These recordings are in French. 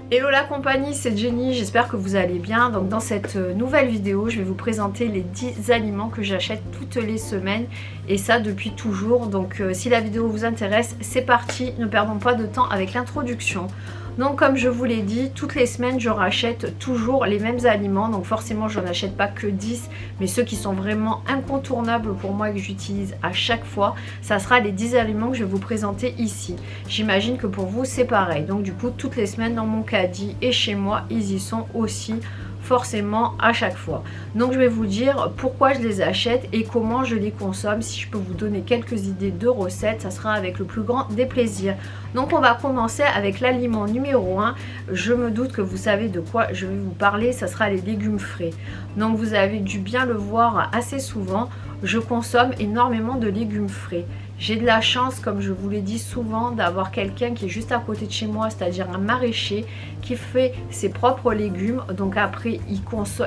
Hello la compagnie, c'est Jenny, j'espère que vous allez bien. Donc dans cette nouvelle vidéo, je vais vous présenter les 10 aliments que j'achète toutes les semaines et ça depuis toujours. Donc si la vidéo vous intéresse, c'est parti, ne perdons pas de temps avec l'introduction. Donc comme je vous l'ai dit, toutes les semaines je rachète toujours les mêmes aliments. Donc forcément je n'achète pas que 10, mais ceux qui sont vraiment incontournables pour moi et que j'utilise à chaque fois, ça sera les 10 aliments que je vais vous présenter ici. J'imagine que pour vous c'est pareil. Donc du coup toutes les semaines dans mon caddie et chez moi, ils y sont aussi forcément à chaque fois. Donc je vais vous dire pourquoi je les achète et comment je les consomme. Si je peux vous donner quelques idées de recettes, ça sera avec le plus grand des plaisirs. Donc on va commencer avec l'aliment numéro 1. Je me doute que vous savez de quoi je vais vous parler, ça sera les légumes frais. Donc vous avez dû bien le voir assez souvent, je consomme énormément de légumes frais. J'ai de la chance, comme je vous l'ai dit souvent, d'avoir quelqu'un qui est juste à côté de chez moi, c'est-à-dire un maraîcher qui fait ses propres légumes. Donc après,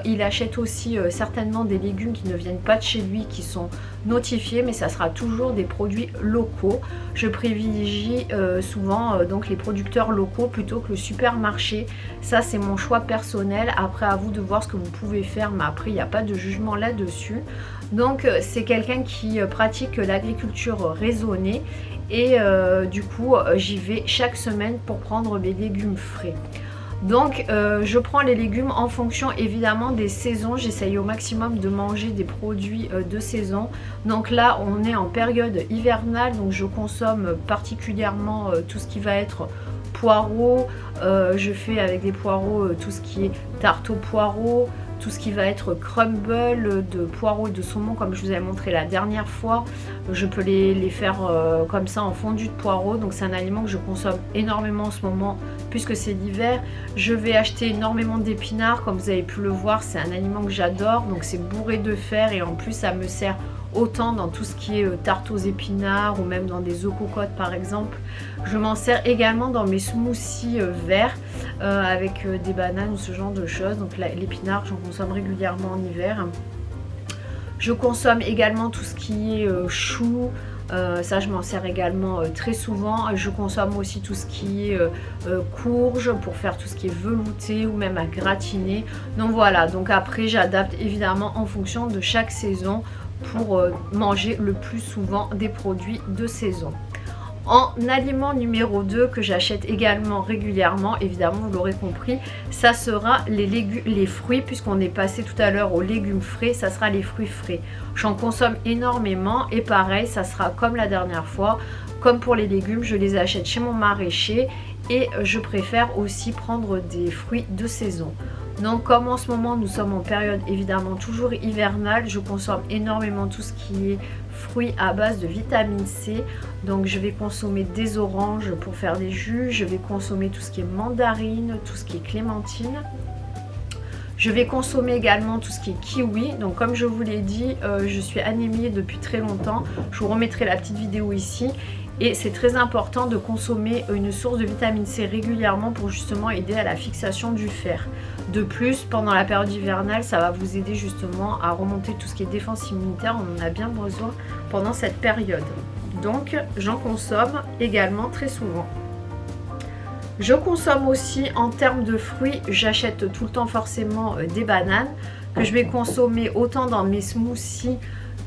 il achète aussi certainement des légumes qui ne viennent pas de chez lui, qui sont notifiés, mais ça sera toujours des produits locaux. Je privilégie souvent donc les producteurs locaux plutôt que le supermarché. Ça, c'est mon choix personnel. Après, à vous de voir ce que vous pouvez faire, mais après, il n'y a pas de jugement là-dessus. Donc c'est quelqu'un qui pratique l'agriculture raisonnée et du coup j'y vais chaque semaine pour prendre mes légumes frais. Donc je prends les légumes en fonction évidemment des saisons. J'essaye au maximum de manger des produits de saison. Donc là on est en période hivernale, donc je consomme particulièrement tout ce qui va être poireaux. Je fais avec des poireaux tout ce qui est tarte aux poireaux, tout ce qui va être crumble de poireaux et de saumon comme je vous avais montré la dernière fois. Je peux les faire comme ça en fondu de poireaux. Donc c'est un aliment que je consomme énormément en ce moment puisque c'est l'hiver. Je vais acheter énormément d'épinards, comme vous avez pu le voir, c'est un aliment que j'adore. Donc c'est bourré de fer et en plus ça me sert autant dans tout ce qui est tarte aux épinards ou même dans des œufs cocottes par exemple. Je m'en sers également dans mes smoothies verts avec des bananes ou ce genre de choses. Donc l'épinard j'en consomme régulièrement en hiver. Je consomme également tout ce qui est chou. Ça je m'en sers également très souvent. Je consomme aussi tout ce qui est courge pour faire tout ce qui est velouté ou même à gratiner. Donc voilà, donc après j'adapte évidemment en fonction de chaque saison pour manger le plus souvent des produits de saison. En aliment numéro 2 que j'achète également régulièrement, évidemment vous l'aurez compris, ça sera les fruits, puisqu'on est passé tout à l'heure aux légumes frais, ça sera les fruits frais. J'en consomme énormément et pareil, ça sera comme la dernière fois, comme pour les légumes, je les achète chez mon maraîcher et je préfère aussi prendre des fruits de saison. Donc comme en ce moment nous sommes en période évidemment toujours hivernale, je consomme énormément tout ce qui est fruits à base de vitamine C. Donc je vais consommer des oranges pour faire des jus, je vais consommer tout ce qui est mandarine, tout ce qui est clémentine. Je vais consommer également tout ce qui est kiwi. Donc comme je vous l'ai dit, je suis anémiée depuis très longtemps. Je vous remettrai la petite vidéo ici. Et c'est très important de consommer une source de vitamine C régulièrement pour justement aider à la fixation du fer. De plus, pendant la période hivernale, ça va vous aider justement à remonter tout ce qui est défense immunitaire. On en a bien besoin pendant cette période. Donc j'en consomme également très souvent. Je consomme aussi en termes de fruits, j'achète tout le temps forcément des bananes que je vais consommer autant dans mes smoothies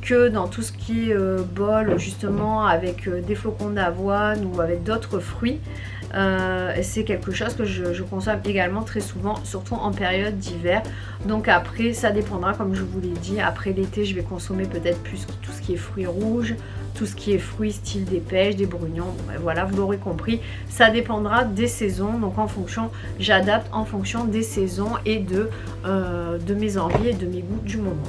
que dans tout ce qui est bol justement avec des flocons d'avoine ou avec d'autres fruits. C'est quelque chose que je consomme également très souvent, surtout en période d'hiver. Donc après ça dépendra, comme je vous l'ai dit, après l'été je vais consommer peut-être plus tout ce qui est fruits rouges, tout ce qui est fruits style des pêches, des brugnons. Bon, voilà, vous l'aurez compris, ça dépendra des saisons. Donc en fonction, j'adapte en fonction des saisons et de mes envies et de mes goûts du moment.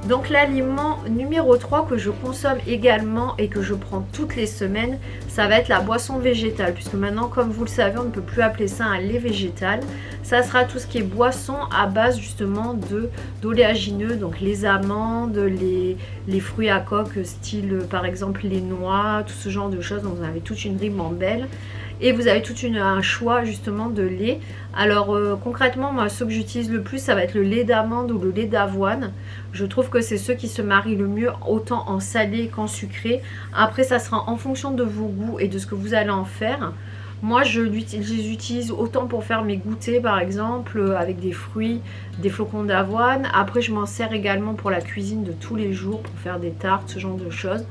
Donc l'aliment numéro 3 que je consomme également et que je prends toutes les semaines, ça va être la boisson végétale. Puisque maintenant, comme vous le savez, on ne peut plus appeler ça un lait végétal. Ça sera tout ce qui est boisson à base justement d'oléagineux, donc les amandes, les fruits à coque, style par exemple les noix, tout ce genre de choses. Donc vous avez toute une ribambelle. Et vous avez tout un choix justement de lait. Alors concrètement, moi ce que j'utilise le plus, ça va être le lait d'amande ou le lait d'avoine. Je trouve que c'est ceux qui se marient le mieux, autant en salé qu'en sucré. Après ça sera en fonction de vos goûts et de ce que vous allez en faire. Moi je les utilise autant pour faire mes goûters par exemple, avec des fruits, des flocons d'avoine. Après je m'en sers également pour la cuisine de tous les jours, pour faire des tartes, ce genre de choses.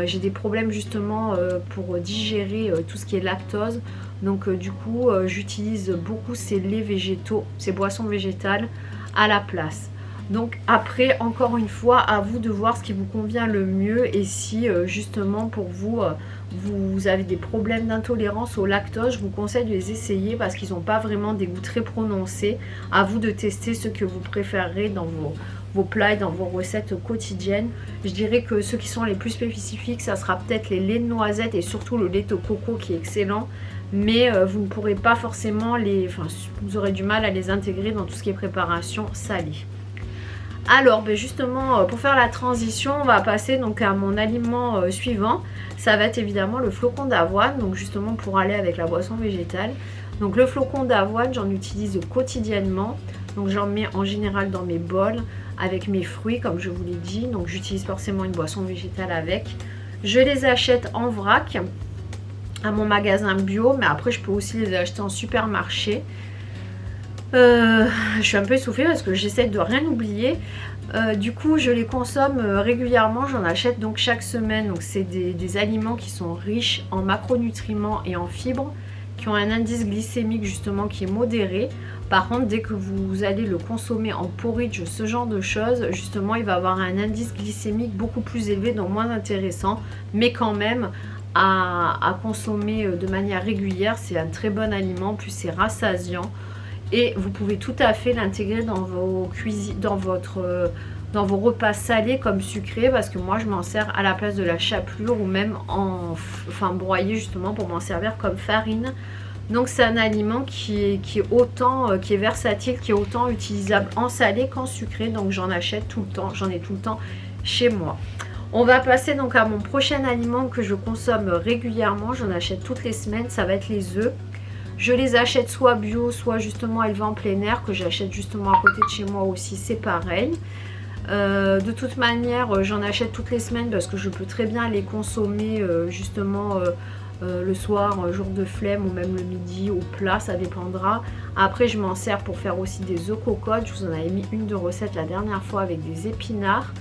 J'ai des problèmes justement pour digérer tout ce qui est lactose. Donc du coup j'utilise beaucoup ces laits végétaux, ces boissons végétales à la place. Donc après, encore une fois, à vous de voir ce qui vous convient le mieux et si justement pour vous, vous avez des problèmes d'intolérance au lactose, je vous conseille de les essayer parce qu'ils n'ont pas vraiment des goûts très prononcés. À vous de tester ce que vous préférez dans vos plats et dans vos recettes quotidiennes. Je dirais que ceux qui sont les plus spécifiques, ça sera peut-être les laits de noisettes et surtout le lait de coco qui est excellent. Mais vous ne pourrez pas forcément vous aurez du mal à les intégrer dans tout ce qui est préparation salée. Alors justement pour faire la transition, on va passer donc à mon aliment suivant. Ça va être évidemment le flocon d'avoine, donc justement pour aller avec la boisson végétale. Donc le flocon d'avoine, j'en utilise quotidiennement. Donc j'en mets en général dans mes bols avec mes fruits comme je vous l'ai dit. Donc j'utilise forcément une boisson végétale avec. Je les achète en vrac à mon magasin bio, mais après je peux aussi les acheter en supermarché. Je suis un peu essoufflée parce que j'essaie de rien oublier. Du coup je les consomme régulièrement, j'en achète donc chaque semaine. Donc c'est des aliments qui sont riches en macronutriments et en fibres, qui ont un indice glycémique justement qui est modéré. Par contre dès que vous allez le consommer en porridge, ce genre de choses, justement il va avoir un indice glycémique beaucoup plus élevé, donc moins intéressant, mais quand même à consommer de manière régulière. C'est un très bon aliment, plus c'est rassasiant. Et vous pouvez tout à fait l'intégrer dans vos cuisines, dans vos repas salés comme sucrés, parce que moi je m'en sers à la place de la chapelure ou même broyé justement pour m'en servir comme farine. Donc c'est un aliment qui est versatile, qui est autant utilisable en salé qu'en sucré. Donc j'en achète tout le temps, j'en ai tout le temps chez moi. On va passer donc à mon prochain aliment que je consomme régulièrement, j'en achète toutes les semaines, ça va être les œufs. Je les achète soit bio, soit justement élevés en plein air, que j'achète justement à côté de chez moi aussi, c'est pareil. De toute manière, j'en achète toutes les semaines parce que je peux très bien les consommer justement le soir, jour de flemme ou même le midi au plat, ça dépendra. Après, je m'en sers pour faire aussi des œufs cocottes. Je vous en avais mis une de recette la dernière fois avec des épinards.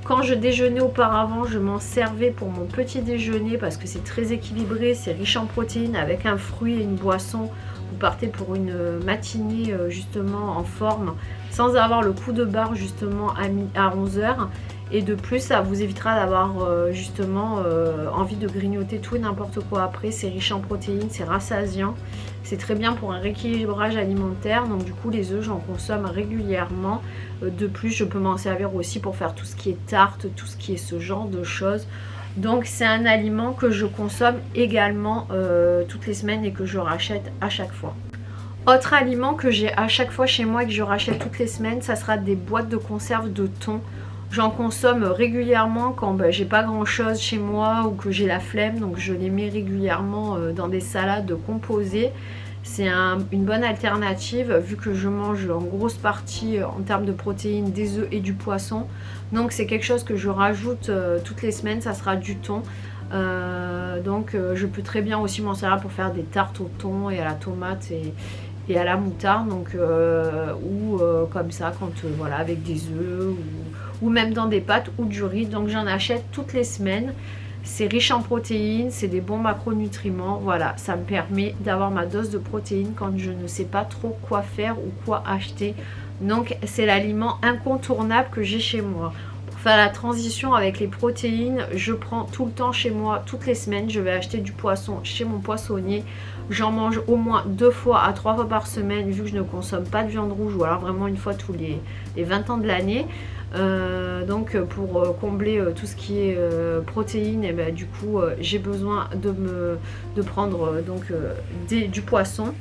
Quand je déjeunais auparavant, je m'en servais pour mon petit déjeuner parce que c'est très équilibré, c'est riche en protéines avec un fruit et une boisson. Vous partez pour une matinée justement en forme sans avoir le coup de barre justement à 11 h. Et de plus, ça vous évitera d'avoir justement envie de grignoter tout et n'importe quoi après. C'est riche en protéines, c'est rassasiant. C'est très bien pour un rééquilibrage alimentaire. Donc du coup, les œufs, j'en consomme régulièrement. De plus, je peux m'en servir aussi pour faire tout ce qui est tarte, tout ce qui est ce genre de choses. Donc c'est un aliment que je consomme également toutes les semaines et que je rachète à chaque fois. Autre aliment que j'ai à chaque fois chez moi et que je rachète toutes les semaines, ça sera des boîtes de conserve de thon. J'en consomme régulièrement quand j'ai pas grand chose chez moi ou que j'ai la flemme, donc je les mets régulièrement dans des salades composées. C'est une bonne alternative vu que je mange en grosse partie en termes de protéines des œufs et du poisson. Donc c'est quelque chose que je rajoute toutes les semaines, ça sera du thon. Donc je peux très bien aussi m'en servir pour faire des tartes au thon et à la tomate et à la moutarde, donc ou comme ça quand voilà, avec des œufs ou même dans des pâtes ou du riz. Donc j'en achète toutes les semaines. C'est riche en protéines, c'est des bons macronutriments. Voilà, ça me permet d'avoir ma dose de protéines quand je ne sais pas trop quoi faire ou quoi acheter. Donc c'est l'aliment incontournable que j'ai chez moi. Pour faire la transition avec les protéines, je prends tout le temps chez moi, toutes les semaines, je vais acheter du poisson chez mon poissonnier. J'en mange au moins 2 fois à 3 fois par semaine vu que je ne consomme pas de viande rouge, ou alors vraiment une fois tous les 20 ans de l'année. Donc pour combler tout ce qui est protéines, et du coup j'ai besoin de prendre du poisson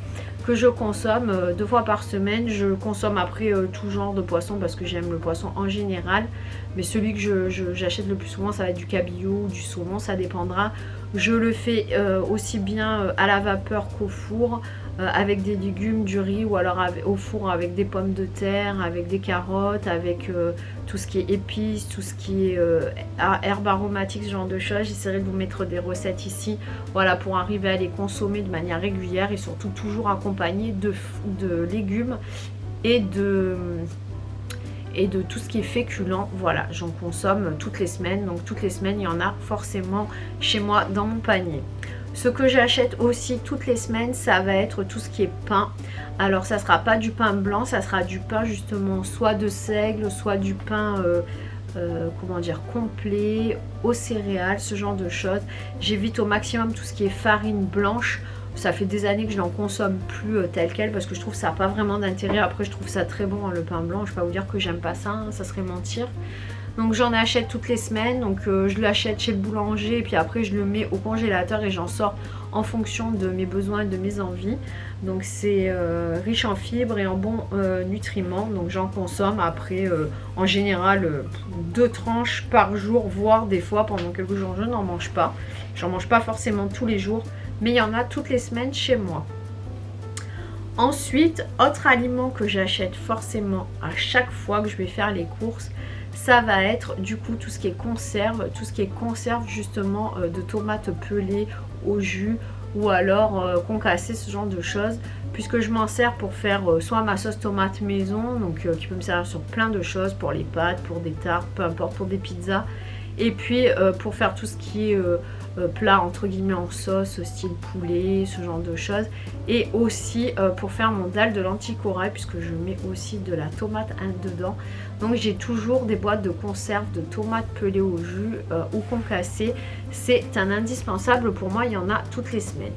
que je consomme 2 fois par semaine. Je consomme après tout genre de poisson parce que j'aime le poisson en général, mais celui que j'achète le plus souvent, ça va être du cabillaud ou du saumon, ça dépendra. Je le fais aussi bien à la vapeur qu'au four. avec des légumes, du riz, ou alors au four avec des pommes de terre, avec des carottes, avec tout ce qui est épices, tout ce qui est herbes aromatiques, ce genre de choses. J'essaierai de vous mettre des recettes ici, voilà, pour arriver à les consommer de manière régulière et surtout toujours accompagnées de légumes et de tout ce qui est féculent. Voilà, j'en consomme toutes les semaines, donc toutes les semaines il y en a forcément chez moi dans mon panier. Ce que j'achète aussi toutes les semaines, ça va être tout ce qui est pain. Alors ça sera pas du pain blanc, ça sera du pain justement soit de seigle, soit du pain comment dire, complet, aux céréales, ce genre de choses. J'évite au maximum tout ce qui est farine blanche. Ça fait des années que je n'en consomme plus tel quel parce que je trouve que ça n'a pas vraiment d'intérêt. Après je trouve ça très bon, hein, le pain blanc. Je ne vais pas vous dire que j'aime pas ça, hein, ça serait mentir. Donc j'en achète toutes les semaines, donc je l'achète chez le boulanger et puis après je le mets au congélateur et j'en sors en fonction de mes besoins et de mes envies. Donc c'est riche en fibres et en bons nutriments, donc j'en consomme après en général 2 tranches par jour, voire des fois pendant quelques jours je n'en mange pas. J'en mange pas forcément tous les jours, mais il y en a toutes les semaines chez moi. Ensuite, autre aliment que j'achète forcément à chaque fois que je vais faire les courses, ça va être du coup tout ce qui est conserve, justement de tomates pelées au jus ou alors concassées, ce genre de choses, puisque je m'en sers pour faire soit ma sauce tomate maison, donc qui peut me servir sur plein de choses, pour les pâtes, pour des tartes, peu importe, pour des pizzas, et puis pour faire tout ce qui est plat entre guillemets en sauce, style poulet, ce genre de choses, et aussi pour faire mon dalle de lentilles corail, puisque je mets aussi de la tomate dedans. Donc j'ai toujours des boîtes de conserve de tomates pelées au jus ou concassées. C'est un indispensable pour moi, il y en a toutes les semaines.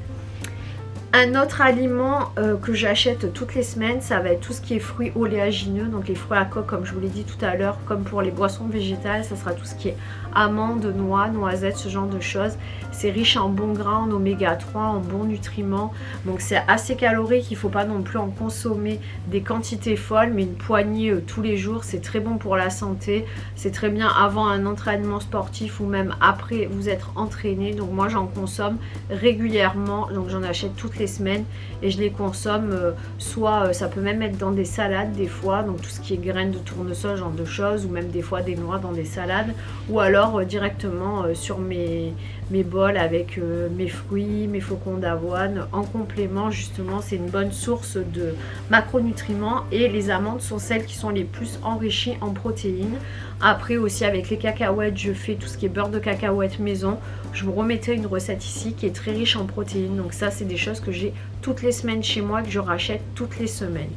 Un autre aliment que j'achète toutes les semaines, ça va être tout ce qui est fruits oléagineux, donc les fruits à coque comme je vous l'ai dit tout à l'heure, comme pour les boissons végétales, ça sera tout ce qui est amandes, noix, noisettes, ce genre de choses. C'est riche en bons gras, en oméga 3, en bons nutriments, donc c'est assez calorique, il ne faut pas non plus en consommer des quantités folles, mais une poignée tous les jours, c'est très bon pour la santé, c'est très bien avant un entraînement sportif ou même après vous être entraîné, donc moi j'en consomme régulièrement, donc j'en achète toutes les semaines et je les consomme soit ça peut même être dans des salades des fois, donc tout ce qui est graines de tournesol, genre de choses, ou même des fois des noix dans des salades, ou alors directement sur mes bols avec mes fruits, mes flocons d'avoine en complément. Justement c'est une bonne source de macronutriments et les amandes sont celles qui sont les plus enrichies en protéines. Après aussi avec les cacahuètes, je fais tout ce qui est beurre de cacahuète maison. Je vous remettrai une recette ici qui est très riche en protéines, donc ça c'est des choses que j'ai toutes les semaines chez moi, que je rachète toutes les semaines.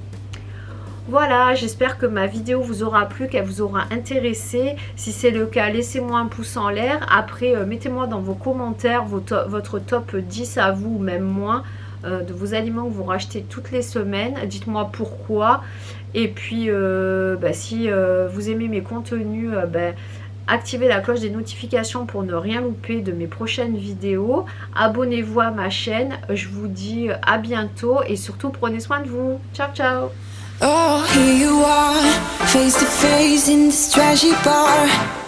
Voilà, j'espère que ma vidéo vous aura plu, qu'elle vous aura intéressé. Si c'est le cas, laissez-moi un pouce en l'air. Après, mettez-moi dans vos commentaires votre top 10 à vous, ou même moins, de vos aliments que vous rachetez toutes les semaines. Dites-moi pourquoi. Et puis, si vous aimez mes contenus, activez la cloche des notifications pour ne rien louper de mes prochaines vidéos. Abonnez-vous à ma chaîne. Je vous dis à bientôt et surtout prenez soin de vous. Ciao, ciao! Oh, here you are, face to face in this trashy bar.